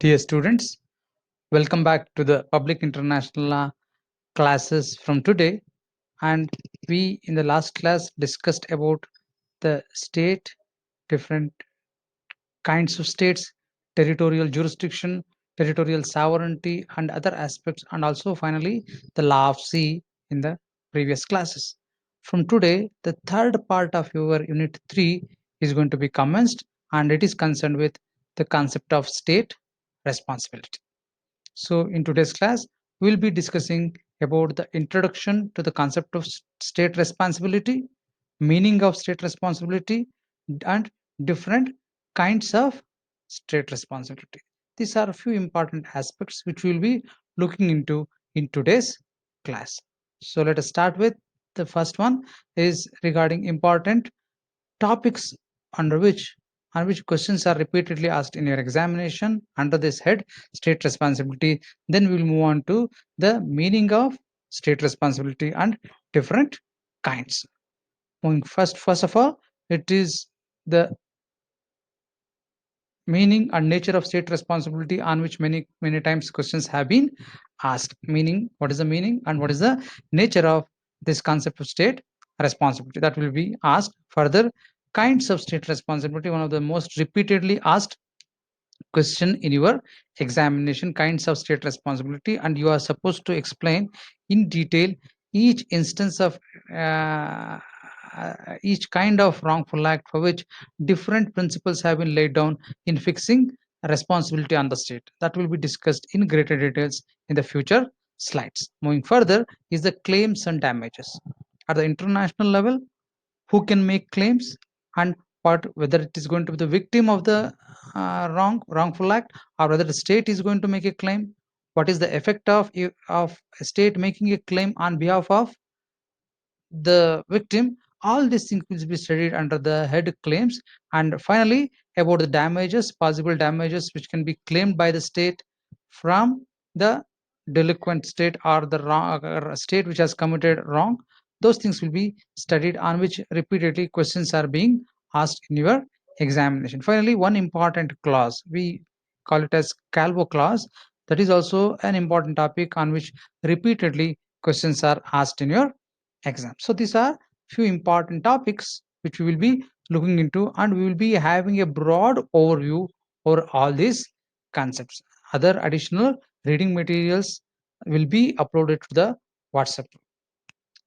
Dear students, welcome back to the Public International Law classes from today. And we in the last class discussed about the state, different kinds of states, territorial jurisdiction, territorial sovereignty, and other aspects, and also finally the law of sea in the previous classes. From today, the third part of your unit 3 is going to be commenced, and it is concerned with the concept of state responsibility. So in today's class, we'll be discussing about the introduction to the concept of state responsibility, meaning of state responsibility, and different kinds of state responsibility. These are a few important aspects which we'll be looking into in today's class. So let us start with the first one is regarding important topics under which on which questions are repeatedly asked in your examination under this head state responsibility. Then we will move on to the meaning of state responsibility and different kinds. Moving first of all, it is the meaning and nature of state responsibility on which many times questions have been asked. Meaning, what is the meaning and what is the nature of this concept of state responsibility, that will be asked. Further, kinds of state responsibility, one of the most repeatedly asked question in your examination, kinds of state responsibility, and you are supposed to explain in detail each instance of each kind of wrongful act for which different principles have been laid down in fixing responsibility on the state. That will be discussed in greater details in the future slides. Moving further is the claims and damages. At the international level, who can make claims and what, whether it is going to be the victim of the wrongful act, or whether the state is going to make a claim, what is the effect of a state making a claim on behalf of the victim. All these things will be studied under the head claims. And finally, about the damages, possible damages which can be claimed by the state from the delinquent state or the wrong state which has committed wrong. Those things will be studied, on which repeatedly questions are being asked in your examination. Finally, one important clause, we call it as Calvo clause. That is also an important topic on which repeatedly questions are asked in your exam. So these are few important topics which we will be looking into, and we will be having a broad overview over all these concepts. Other additional reading materials will be uploaded to the WhatsApp.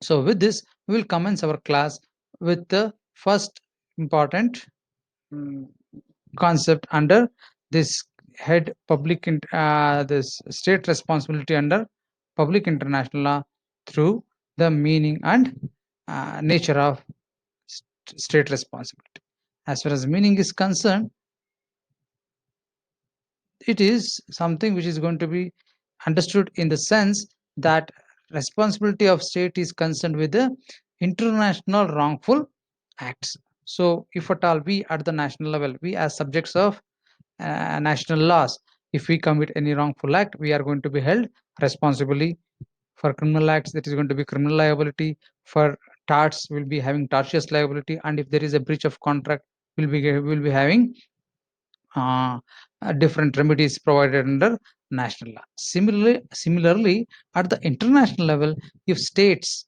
So with this, we will commence our class with the first important mm, concept under this head this state responsibility under public international law through the meaning and nature of state responsibility. As far as meaning is concerned, it is something which is going to be understood in the sense that responsibility of state is concerned with the international wrongful acts. So if at all we at the national level, we as subjects of national laws, if we commit any wrongful act, we are going to be held responsibly. For criminal acts, that is going to be criminal liability. For torts, we'll be having tortious liability, and if there is a breach of contract, we'll be having uh, different remedies provided under national law. Similarly, at the international level, if states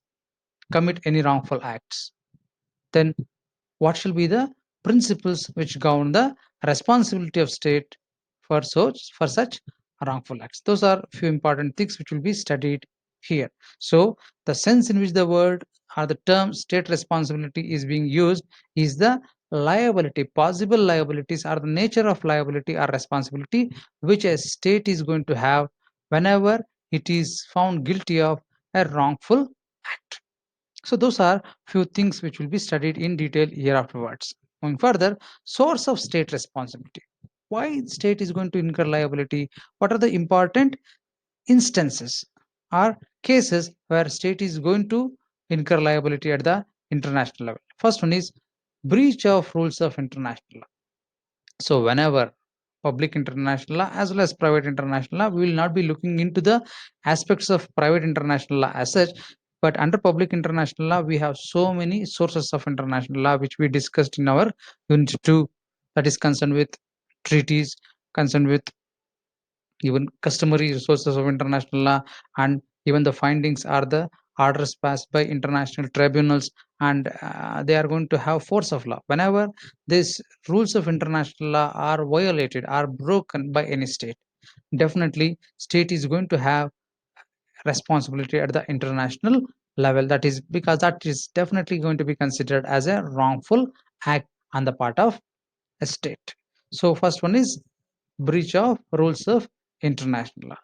commit any wrongful acts, then what shall be the principles which govern the responsibility of state for such wrongful acts? Those are few important things which will be studied here. So the sense in which the word or the term state responsibility is being used is the liability, possible liabilities, or the nature of liability or responsibility which a state is going to have whenever it is found guilty of a wrongful act. So those are few things which will be studied in detail here afterwards. Going further, source of state responsibility. Why state is going to incur liability? What are the important instances or cases where state is going to incur liability at the international level? First one is breach of rules of international law. So whenever public international law as well as private international law, we will not be looking into the aspects of private international law as such, but under public international law, we have so many sources of international law which we discussed in our unit 2, that is concerned with treaties, concerned with even customary resources of international law, and even the findings are the orders passed by international tribunals, and they are going to have force of law whenever these rules of international law are violated, are broken by any state. Definitely state is going to have responsibility at the international level. That is because that is definitely going to be considered as a wrongful act on the part of a state. So first one is breach of rules of international law.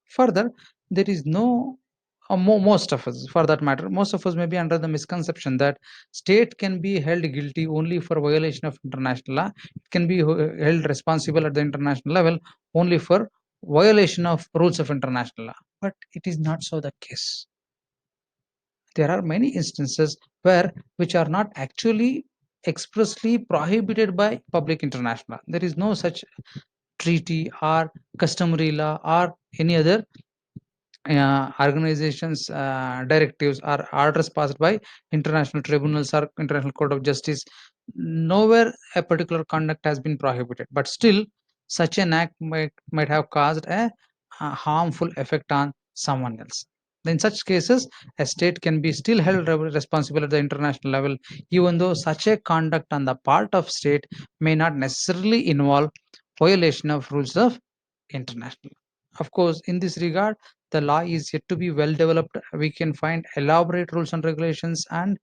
Further, there is no most of us, for that matter, most of us may be under the misconception that state can be held guilty only for violation of international law. It can be held responsible at the international level only for violation of rules of international law. But it is not so the case. There are many instances where which are not actually expressly prohibited by public international law. There is no such treaty or customary law or any other organizations directives or orders passed by international tribunals or international court of justice. Nowhere a particular conduct has been prohibited, but still such an act might have caused a harmful effect on someone else. In such cases, a state can be still held responsible at the international level, even though such a conduct on the part of state may not necessarily involve violation of rules of international. Of course, in this regard, the law is yet to be well developed. We can find elaborate rules and regulations and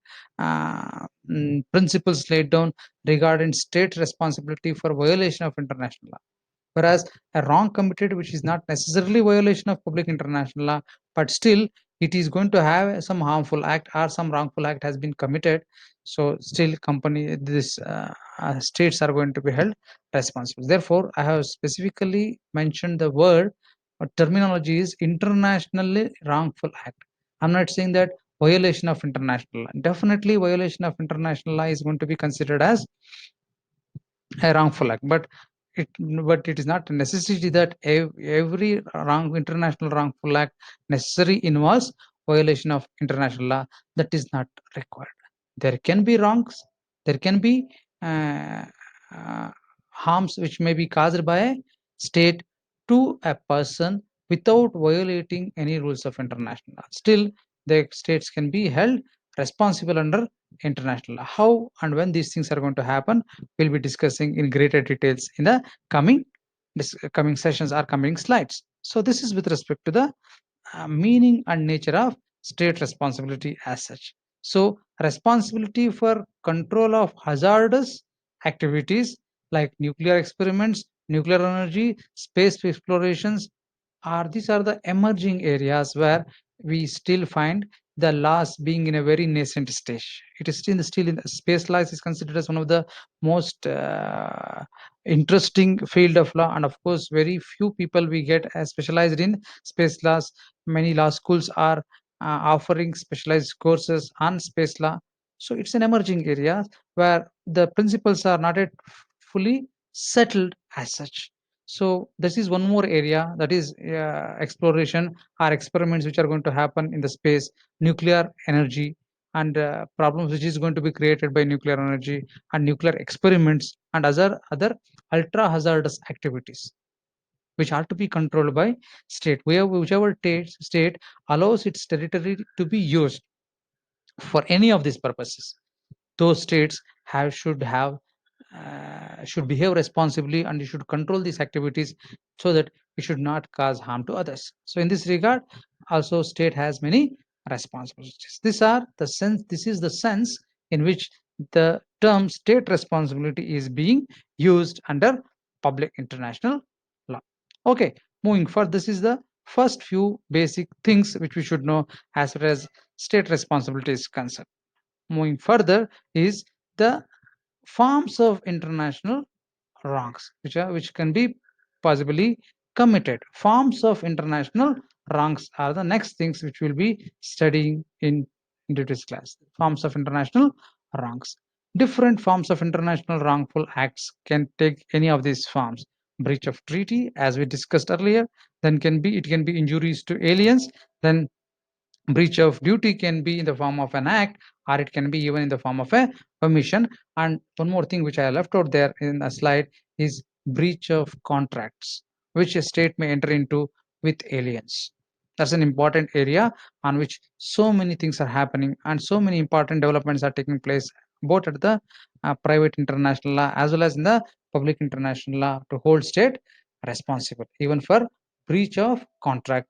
principles laid down regarding state responsibility for violation of international law. Whereas a wrong committed, which is not necessarily violation of public international law, but still it is going to have some harmful act or some wrongful act has been committed. So still company this states are going to be held responsible. Therefore, I have specifically mentioned the word terminology is internationally wrongful act. I'm not saying that violation of international law. Definitely, violation of international law is going to be considered as a wrongful act, it but it is not a necessity that every international wrongful act necessary involves violation of international law. That is not required. There can be wrongs, there can be uh, uh, harms which may be caused by a state to a person without violating any rules of international law. Still, the states can be held responsible under international law. How and when these things are going to happen, we'll be discussing in greater details in the coming coming sessions or coming slides. So this is with respect to the meaning and nature of state responsibility as such. So responsibility for control of hazardous activities like nuclear experiments, nuclear energy, space explorations, are these are the emerging areas where we still find the laws being in a very nascent stage. It is still in the space laws is considered as one of the most interesting field of law, and of course, very few people we get specialized in space laws. Many law schools are offering specialized courses on space law. So it's an emerging area where the principles are not yet fully settled as such. So this is one more area, that is exploration or experiments which are going to happen in the space, nuclear energy and problems which is going to be created by nuclear energy and nuclear experiments and other ultra hazardous activities which are to be controlled by state. Whichever state allows its territory to be used for any of these purposes, those states should behave responsibly and you should control these activities so that it should not cause harm to others. So in this regard, also state has many responsibilities. This is the sense in which the term state responsibility is being used under public international law. Okay, moving further, this is the first few basic things which we should know as far as state responsibility is concerned. Moving further is the forms of international wrongs which can be possibly committed. Forms of international wrongs are the next things which we'll be studying in today's class. Forms of international wrongs. Different forms of international wrongful acts can take any of these forms. Breach of treaty, as we discussed earlier, then it can be injuries to aliens, then breach of duty can be in the form of an act, or it can be even in the form of a omission. And one more thing which I left out there in a slide is breach of contracts. which a state may enter into with aliens. That's an important area on which so many things are happening and so many important developments are taking place, both at the private international law as well as in the public international law, to hold state responsible even for breach of contract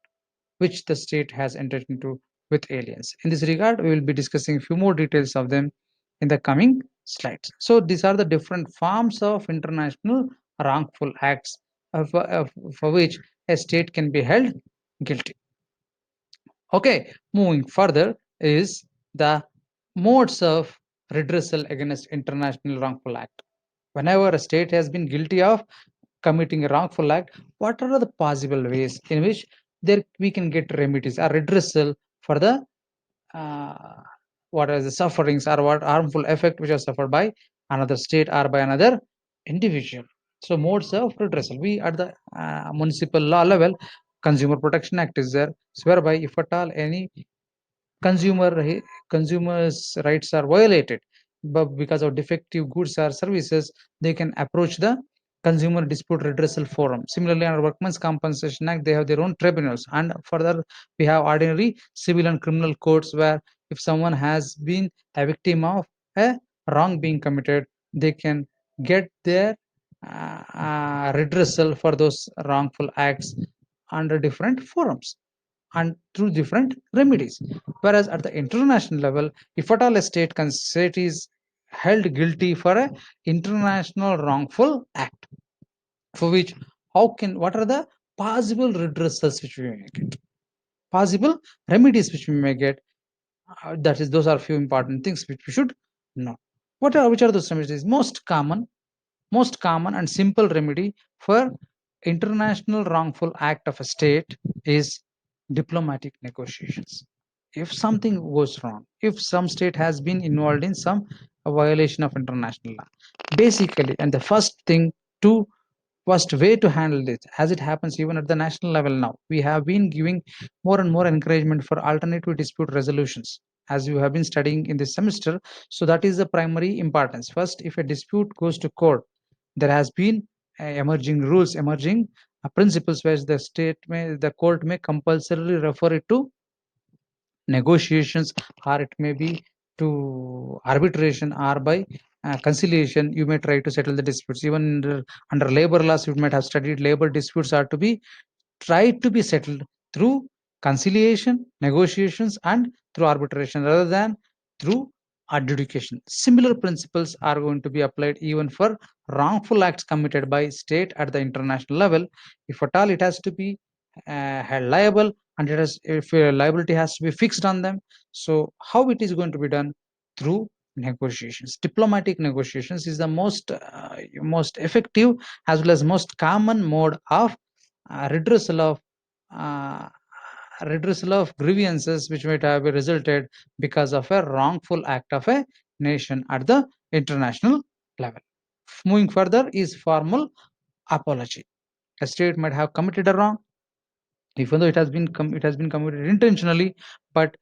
which the state has entered into with aliens. In this regard, we will be discussing a few more details of them in the coming slides. So these are the different forms of international wrongful acts for which a state can be held guilty. Okay, moving further is the modes of redressal against international wrongful act. Whenever a state has been guilty of committing a wrongful act, what are the possible ways in which there we can get remedies or redressal for the uh, what are the sufferings or what harmful effect which are suffered by another state or by another individual. So modes of redressal. We at the municipal law level, Consumer Protection Act is there, so whereby if at all any consumer consumers rights are violated but because of defective goods or services, they can approach the consumer dispute redressal forum. Similarly, under Workmen's Compensation Act, they have their own tribunals, and further we have ordinary civil and criminal courts where if someone has been a victim of a wrong being committed, they can get their redressal for those wrongful acts under different forums and through different remedies. Whereas at the international level, if at all a state is held guilty for a international wrongful act, for which how can what are the possible redressals which we may get, possible remedies which we may get. That is, those are few important things which we should know. What are which are those remedies? Most common and simple remedy for international wrongful act of a state is diplomatic negotiations. If something goes wrong, if some state has been involved in some violation of international law, basically, and the first way to handle this, as it happens even at the national level now, we have been giving more and more encouragement for alternative dispute resolutions, as you have been studying in this semester. So that is the primary importance. First, if a dispute goes to court, there has been emerging rules, emerging principles where the court may compulsorily refer it to negotiations, or it may be to arbitration, or by conciliation you may try to settle the disputes. Even under labor laws, you might have studied labor disputes are to be tried to be settled through conciliation, negotiations, and through arbitration rather than through adjudication. Similar principles are going to be applied even for wrongful acts committed by state at the international level. If at all it has to be held liable, and if liability has to be fixed on them, so how it is going to be done? Through negotiations. Diplomatic negotiations is the most effective as well as most common mode of redressal of uh, redressal of grievances which might have resulted because of a wrongful act of a nation at the international level. Moving further is formal apology. A state might have committed a wrong, even though it has been committed intentionally, but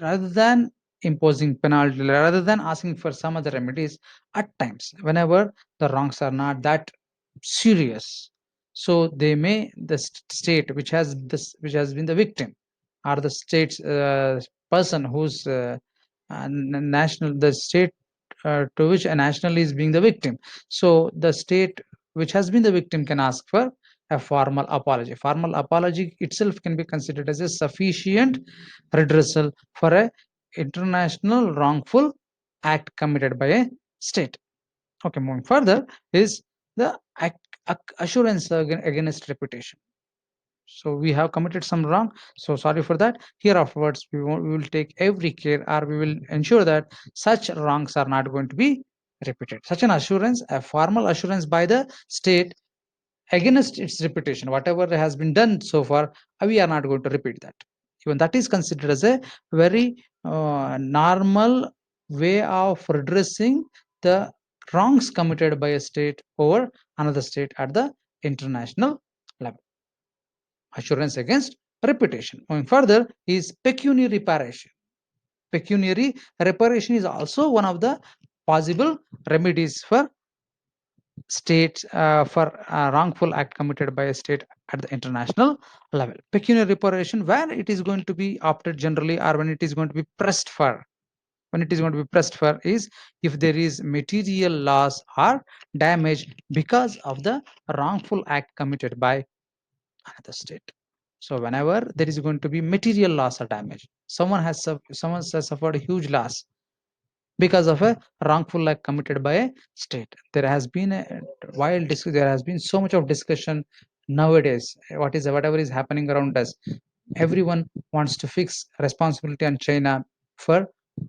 rather than imposing penalty, rather than asking for some other remedies, at times, whenever the wrongs are not that serious, so they may the state which has been the victim, or the state's person who's national the state to which a national is being the victim. So the state which has been the victim can ask for a formal apology. Formal apology itself can be considered as a sufficient redressal for a international wrongful act committed by a state. Okay, moving further is the assurance against reputation. So we have committed some wrong, so sorry for that. Here afterwards we will take every care, or we will ensure that such wrongs are not going to be repeated. Such an assurance, a formal assurance by the state against its reputation, whatever has been done so far, we are not going to repeat that. Even that is considered as a very normal way of redressing the wrongs committed by a state over another state at the international level. Assurance against reputation. Going further is pecuniary reparation. Pecuniary reparation is also one of the possible remedies for state for a wrongful act committed by a state at the international level. Pecuniary reparation, where it is going to be opted generally, or when it is going to be pressed for, is if there is material loss or damage because of the wrongful act committed by another state. So whenever there is going to be material loss or damage, someone has suffered a huge loss because of a wrongful act committed by a state. There has been there has been so much of discussion nowadays. Whatever is happening around us, everyone wants to fix responsibility on China for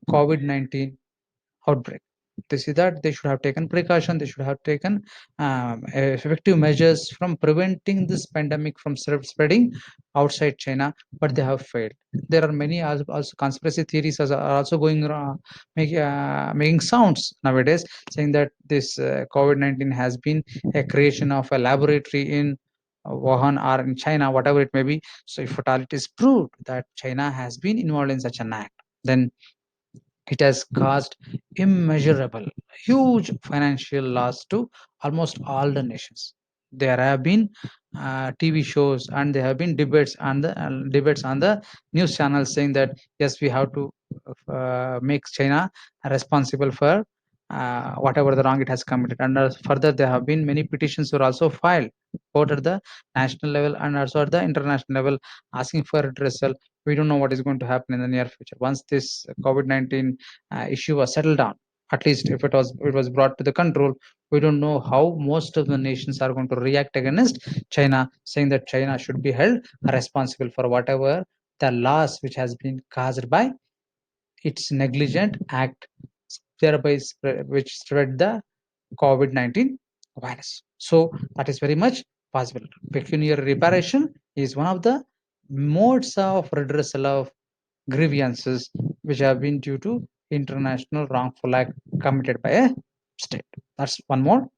COVID-19 outbreak. They see that they should have taken precaution, they should have taken effective measures from preventing this pandemic from spreading outside China, but they have failed. There are many also conspiracy theories are also going around, making sounds nowadays, saying that this COVID-19 has been a creation of a laboratory in Wuhan or in China, whatever it may be. So if at all it is proved that China has been involved in such an act, then it has caused immeasurable, huge financial loss to almost all the nations. There have been TV shows and there have been debates on the news channels saying that yes, we have to make China responsible for whatever the wrong it has committed. And further, there have been many petitions were also filed both at the national level and also at the international level, asking for redressal. We don't know what is going to happen in the near future once this COVID-19 issue was settled down. At least if it was brought to the control, we don't know how most of the nations are going to react against China, saying that China should be held responsible for whatever the loss which has been caused by its negligent act, thereby which spread the COVID-19 virus. So that is very much possible. Pecuniary reparation is one of the modes of redressal of grievances which have been due to international wrongful act committed by a state. That's one more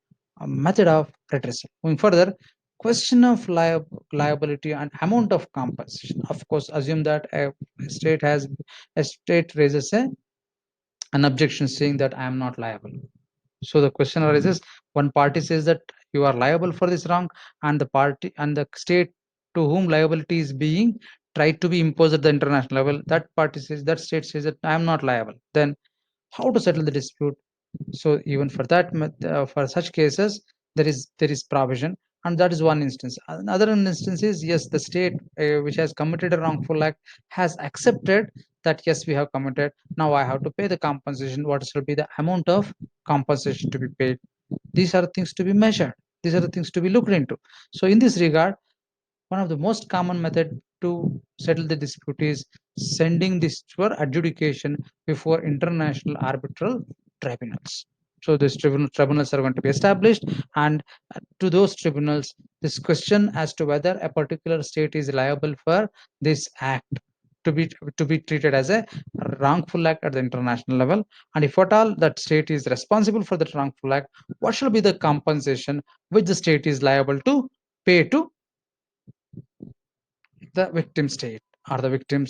method of redressal. Moving further, question of liability and amount of compensation. Of course, assume that a state raises an objection saying that I am not liable. So the question arises: one party says that you are liable for this wrong, and the state to whom liability is being tried to be imposed at the international level, that state says that I am not liable. Then how to settle the dispute? So even for for such cases, there is provision, and that is one instance. Another instance is yes, the state which has committed a wrongful act has accepted that yes, we have committed. Now I have to pay the compensation. What shall be the amount of compensation to be paid? These are things to be measured. These are the things to be looked into. So in this regard, one of the most common method to settle the dispute is sending this for adjudication before international arbitral tribunals. So these tribunals are going to be established, and to those tribunals, this question as to whether a particular state is liable for this act to be treated as a wrongful act at the international level, and if at all that state is responsible for that wrongful act, what shall be the compensation which the state is liable to pay to the victim state or the victim,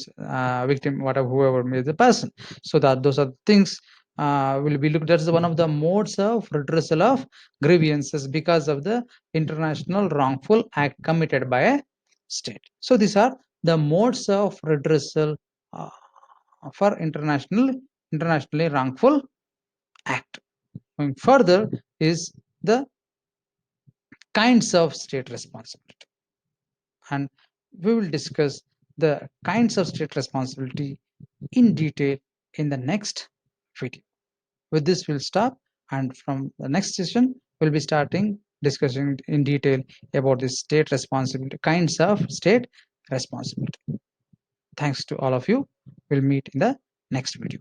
whatever, whoever may be the person. So that those are things will be looked at as one of the modes of redressal of grievances because of the international wrongful act committed by a state. So these are the modes of redressal uh, for internationally wrongful act. Going further is the kinds of state responsibility, and we will discuss the kinds of state responsibility in detail in the next video. With this, we'll stop, and from the next session, we'll be starting discussing in detail about the state responsibility, kinds of state responsibility. Thanks to all of you. We'll meet in the next video.